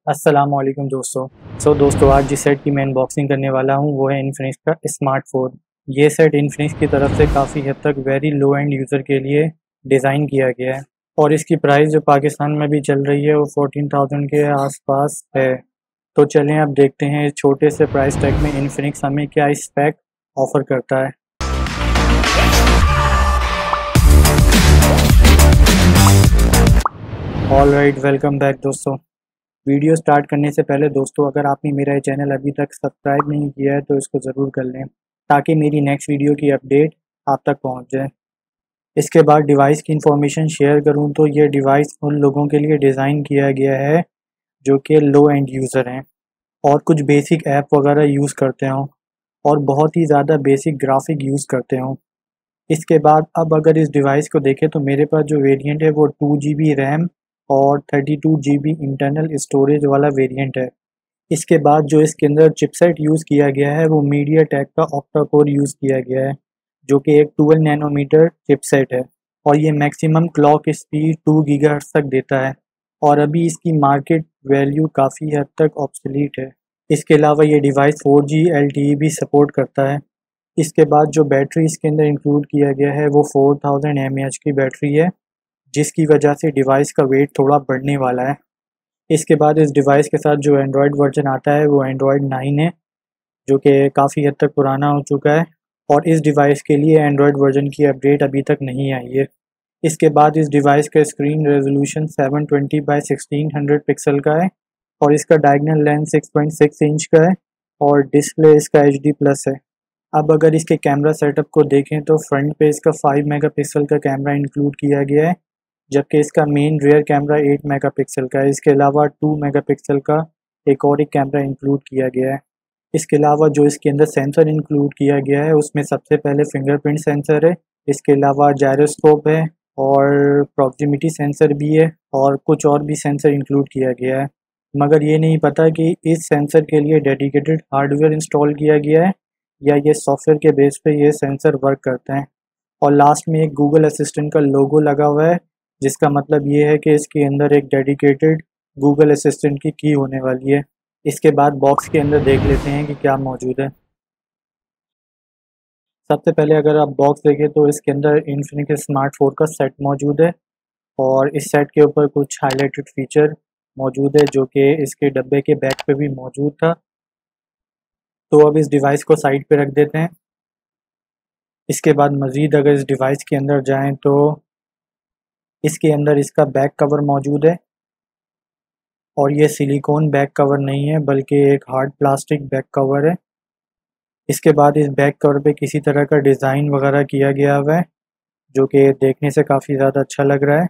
अस्सलामुअलैकुम दोस्तों आज जिस सेट की मैं अनबॉक्सिंग करने वाला हूँ वो है इन्फिनिक्स का स्मार्टफोन। ये सेट इन्फिनिक्स की तरफ से काफ़ी हद तक वेरी लो एंड यूज़र के लिए डिज़ाइन किया गया है और इसकी प्राइस जो पाकिस्तान में भी चल रही है वो 14,000 के आसपास है। तो चलें अब देखते हैं इस छोटे से प्राइस टैग में इन्फिनिक्स हमें क्या स्पेक ऑफ़र करता है। ऑल राइट, वेलकम बैक दोस्तों। वीडियो स्टार्ट करने से पहले दोस्तों अगर आपने मेरा ये चैनल अभी तक सब्सक्राइब नहीं किया है तो इसको ज़रूर कर लें ताकि मेरी नेक्स्ट वीडियो की अपडेट आप तक पहुंच जाए। इसके बाद डिवाइस की इंफॉर्मेशन शेयर करूं तो ये डिवाइस उन लोगों के लिए डिज़ाइन किया गया है जो कि लो एंड यूज़र हैं और कुछ बेसिक ऐप वगैरह यूज़ करते हों और बहुत ही ज़्यादा बेसिक ग्राफिक यूज़ करते हों। इसके बाद अब अगर इस डिवाइस को देखें तो मेरे पास जो वेरिएंट है वो 2 GB रैम और 32 GB इंटरनल स्टोरेज वाला वेरिएंट है। इसके बाद जो इसके अंदर चिपसेट यूज़ किया गया है वो मीडिया टेक का ऑक्टा कोर यूज़ किया गया है जो कि एक 12 नैनोमीटर चिपसेट है और ये मैक्सिमम क्लॉक स्पीड 2 गीगाहर्ट्ज़ तक देता है और अभी इसकी मार्केट वैल्यू काफ़ी हद तक ऑब्सोलीट है। इसके अलावा ये डिवाइस 4G LTE भी सपोर्ट करता है। इसके बाद जो बैटरी इसके अंदर इंक्लूड किया गया है वो 4000 mAh की बैटरी है जिसकी वजह से डिवाइस का वेट थोड़ा बढ़ने वाला है। इसके बाद इस डिवाइस के साथ जो एंड्रॉयड वर्जन आता है वो एंड्रॉयड 9 है जो कि काफ़ी हद तक पुराना हो चुका है और इस डिवाइस के लिए एंड्रॉयड वर्जन की अपडेट अभी तक नहीं आई है। इसके बाद इस डिवाइस का स्क्रीन रेजोल्यूशन 720 by 1600 पिक्सल का है और इसका डायगोनल लेंस 6.6 इंच का है और डिस्प्ले इसका HD+ है। अब अगर इसके कैमरा सेटअप को देखें तो फ्रंट पे इसका 5 मेगापिक्सल का कैमरा इंक्लूड किया गया है जबकि इसका मेन रियर कैमरा 8 मेगापिक्सल का है। इसके अलावा 2 मेगापिक्सल का एक कैमरा इंक्लूड किया गया है। इसके अलावा जो इसके अंदर सेंसर इंक्लूड किया गया है उसमें सबसे पहले फिंगरप्रिंट सेंसर है। इसके अलावा जायरोस्कोप है और प्रॉक्सिमिटी सेंसर भी है और कुछ और भी सेंसर इंक्लूड किया गया है, मगर ये नहीं पता कि इस सेंसर के लिए डेडिकेटेड हार्डवेयर इंस्टॉल किया गया है या ये सॉफ्टवेयर के बेस पे ये सेंसर वर्क करते हैं। और लास्ट में एक गूगल असिस्टेंट का लोगो लगा हुआ है जिसका मतलब ये है कि इसके अंदर एक डेडिकेटेड गूगल असिस्टेंट की होने वाली है। इसके बाद बॉक्स के अंदर देख लेते हैं कि क्या मौजूद है। सबसे पहले अगर आप बॉक्स देखें तो इसके अंदर इन्फिनिक्स स्मार्ट 4 का सेट मौजूद है और इस सेट के ऊपर कुछ हाईलाइटेड फीचर मौजूद है जो कि इसके डब्बे के बैक पे भी मौजूद था। तो अब इस डिवाइस को साइड पे रख देते हैं। इसके बाद मज़ीद अगर इस डिवाइस के अंदर जाएं तो इसके अंदर इसका बैक कवर मौजूद है और ये सिलिकॉन बैक कवर नहीं है बल्कि एक हार्ड प्लास्टिक बैक कवर है। इसके बाद इस बैक कवर पे किसी तरह का डिज़ाइन वगैरह किया गया हुआ है जो कि देखने से काफ़ी ज़्यादा अच्छा लग रहा है।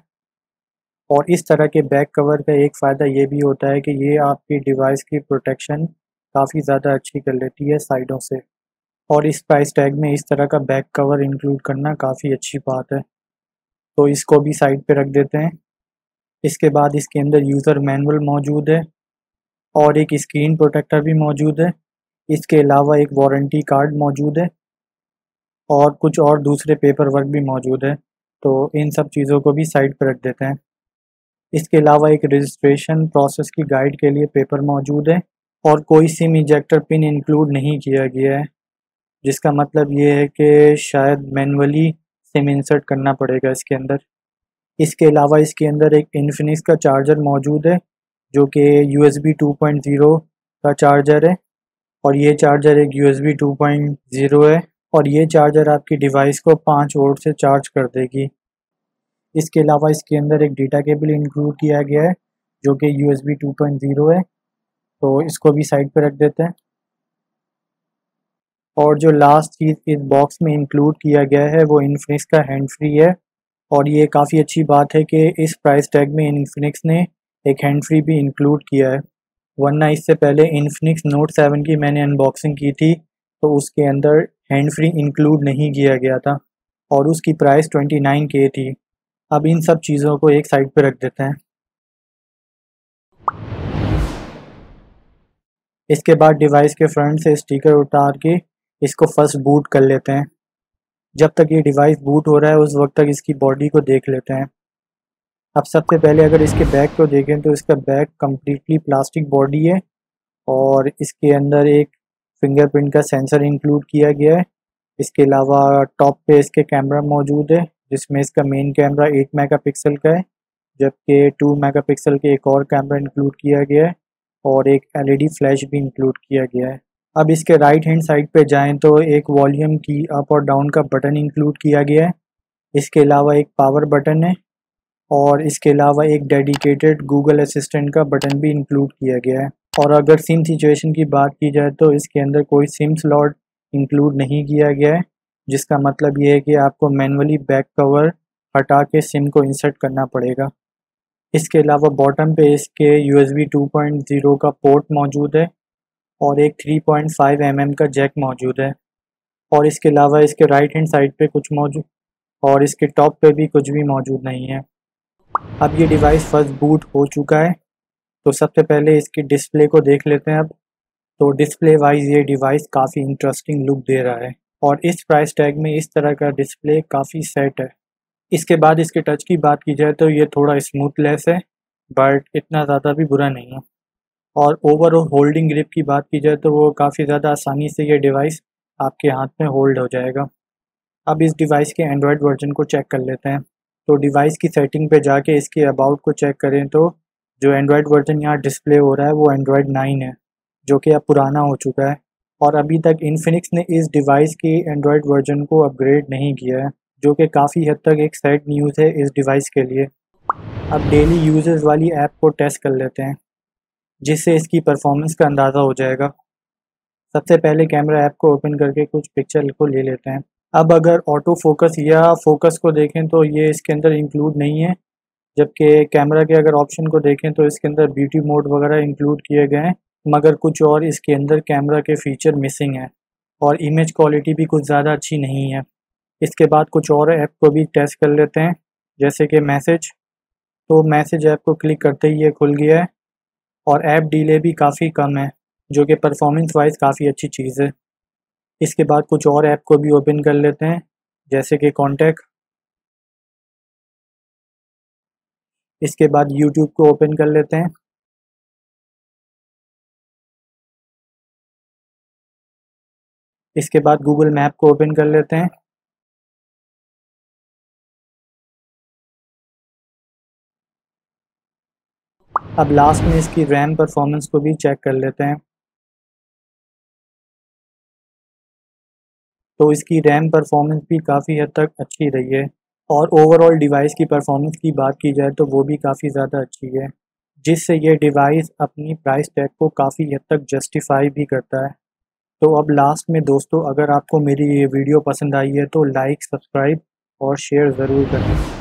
और इस तरह के बैक कवर का एक फ़ायदा ये भी होता है कि ये आपकी डिवाइस की प्रोटेक्शन काफ़ी ज़्यादा अच्छी कर लेती है साइडों से और इस प्राइस टैग में इस तरह का बैक कवर इंक्लूड करना काफ़ी अच्छी बात है। तो इसको भी साइड पे रख देते हैं। इसके बाद इसके अंदर यूज़र मैनुअल मौजूद है और एक स्क्रीन प्रोटेक्टर भी मौजूद है। इसके अलावा एक वारंटी कार्ड मौजूद है और कुछ और दूसरे पेपर वर्क भी मौजूद है। तो इन सब चीज़ों को भी साइड पर रख देते हैं। इसके अलावा एक रजिस्ट्रेशन प्रोसेस की गाइड के लिए पेपर मौजूद है और कोई सिम इजेक्टर पिन इंक्लूड नहीं किया गया है जिसका मतलब ये है कि शायद मैनुअली सिम इंसर्ट करना पड़ेगा इसके अंदर। इसके अलावा इसके अंदर एक इन्फिनिक्स का चार्जर मौजूद है जो कि USB 2.0 का चार्जर है और ये चार्जर एक USB 2.0 है और ये चार्जर आपकी डिवाइस को 5 वोल्ट से चार्ज कर देगी। इसके अलावा इसके अंदर एक डेटा केबल इंक्लूड किया गया है जो कि USB 2.0 है। तो इसको भी साइड पे रख देते हैं। और जो लास्ट चीज़ इस बॉक्स में इंक्लूड किया गया है वो इन्फिनिक्स का हैंड फ्री है और ये काफ़ी अच्छी बात है कि इस प्राइस टैग में इन्फिनिक्स ने एक हैंड फ्री भी इंक्लूड किया है, वरना इससे पहले इन्फिनिक्स नोट 7 की मैंने अनबॉक्सिंग की थी तो उसके अंदर हैंड फ्री इंक्लूड नहीं किया गया था और उसकी प्राइस 29K थी। अब इन सब चीज़ों को एक साइड पे रख देते हैं। इसके बाद डिवाइस के फ्रंट से स्टिकर उतार के इसको फर्स्ट बूट कर लेते हैं। जब तक ये डिवाइस बूट हो रहा है उस वक्त तक इसकी बॉडी को देख लेते हैं। अब सबसे पहले अगर इसके बैक को देखें तो इसका बैक कम्प्लीटली प्लास्टिक बॉडी है और इसके अंदर एक फिंगरप्रिंट का सेंसर इंक्लूड किया गया है। इसके अलावा टॉप पे इसके कैमरा मौजूद है, जिसमें इसका मेन कैमरा 8 मेगापिक्सल का है, जबकि 2 मेगापिक्सल के एक और कैमरा इंक्लूड किया गया है और एक एलईडी फ्लैश भी इंक्लूड किया गया है। अब इसके राइट हैंड साइड पे जाएं तो एक वॉल्यूम की अप और डाउन का बटन इंक्लूड किया गया है। इसके अलावा एक पावर बटन है और इसके अलावा एक डेडिकेटेड गूगल असिस्टेंट का बटन भी इंक्लूड किया गया है। और अगर सिम सिचुएशन की बात की जाए तो इसके अंदर कोई सिम स्लॉट इंक्लूड नहीं किया गया है, जिसका मतलब ये है कि आपको मैनुअली बैक कवर हटा के सिम को इंसर्ट करना पड़ेगा। इसके अलावा बॉटम पे इसके USB 2.0 का पोर्ट मौजूद है और एक 3.5 mm का जैक मौजूद है। और इसके अलावा इसके राइट हैंड साइड पे कुछ मौजूद और इसके टॉप पे भी कुछ भी मौजूद नहीं है। अब ये डिवाइस फर्स्ट बूट हो चुका है, तो सबसे पहले इसकी डिस्प्ले को देख लेते हैं। अब तो डिस्प्ले वाइज ये डिवाइस काफ़ी इंटरेस्टिंग लुक दे रहा है और इस प्राइस टैग में इस तरह का डिस्प्ले काफ़ी सेट है। इसके बाद इसके टच की बात की जाए तो ये थोड़ा स्मूथलेस है, बट इतना ज़्यादा भी बुरा नहीं है। और ओवरऑल होल्डिंग ग्रिप की बात की जाए तो वो काफ़ी ज़्यादा आसानी से ये डिवाइस आपके हाथ में होल्ड हो जाएगा। अब इस डिवाइस के एंड्रॉयड वर्जन को चेक कर लेते हैं। तो डिवाइस की सेटिंग पे जाके इसके अबाउट को चेक करें तो जो एंड्रॉयड वर्जन यहाँ डिस्प्ले हो रहा है वो एंड्रॉयड 9 है, जो कि अब पुराना हो चुका है। और अभी तक इन्फिनिक्स ने इस डिवाइस की एंड्रॉयड वर्जन को अपग्रेड नहीं किया है, जो कि काफ़ी हद तक एक सैड न्यूज़ है इस डिवाइस के लिए। अब डेली यूजेस वाली ऐप को टेस्ट कर लेते हैं, जिससे इसकी परफॉर्मेंस का अंदाज़ा हो जाएगा। सबसे पहले कैमरा ऐप को ओपन करके कुछ पिक्चर को ले लेते हैं। अब अगर ऑटो फोकस या फोकस को देखें तो ये इसके अंदर इंक्लूड नहीं है, जबकि कैमरा के अगर ऑप्शन को देखें तो इसके अंदर ब्यूटी मोड वगैरह इंक्लूड किए गए हैं, मगर कुछ और इसके अंदर कैमरा के फीचर मिसिंग हैं और इमेज क्वालिटी भी कुछ ज़्यादा अच्छी नहीं है। इसके बाद कुछ और ऐप को भी टेस्ट कर लेते हैं, जैसे कि मैसेज। तो मैसेज ऐप को क्लिक करते ही ये खुल गया है और ऐप डिले भी काफ़ी कम है, जो कि परफॉर्मेंस वाइज काफ़ी अच्छी चीज़ है। इसके बाद कुछ और ऐप को भी ओपन कर लेते हैं, जैसे कि कॉन्टैक्ट। इसके बाद यूट्यूब को ओपन कर लेते हैं। इसके बाद गूगल मैप को ओपन कर लेते हैं। अब लास्ट में इसकी रैम परफॉर्मेंस को भी चेक कर लेते हैं। तो इसकी रैम परफॉर्मेंस भी काफ़ी हद तक अच्छी रही है और ओवरऑल डिवाइस की परफॉर्मेंस की बात की जाए तो वो भी काफ़ी ज़्यादा अच्छी है, जिससे ये डिवाइस अपनी प्राइस टैग को काफ़ी हद तक जस्टिफाई भी करता है। तो अब लास्ट में दोस्तों, अगर आपको मेरी ये वीडियो पसंद आई है तो लाइक, सब्सक्राइब और शेयर ज़रूर करें।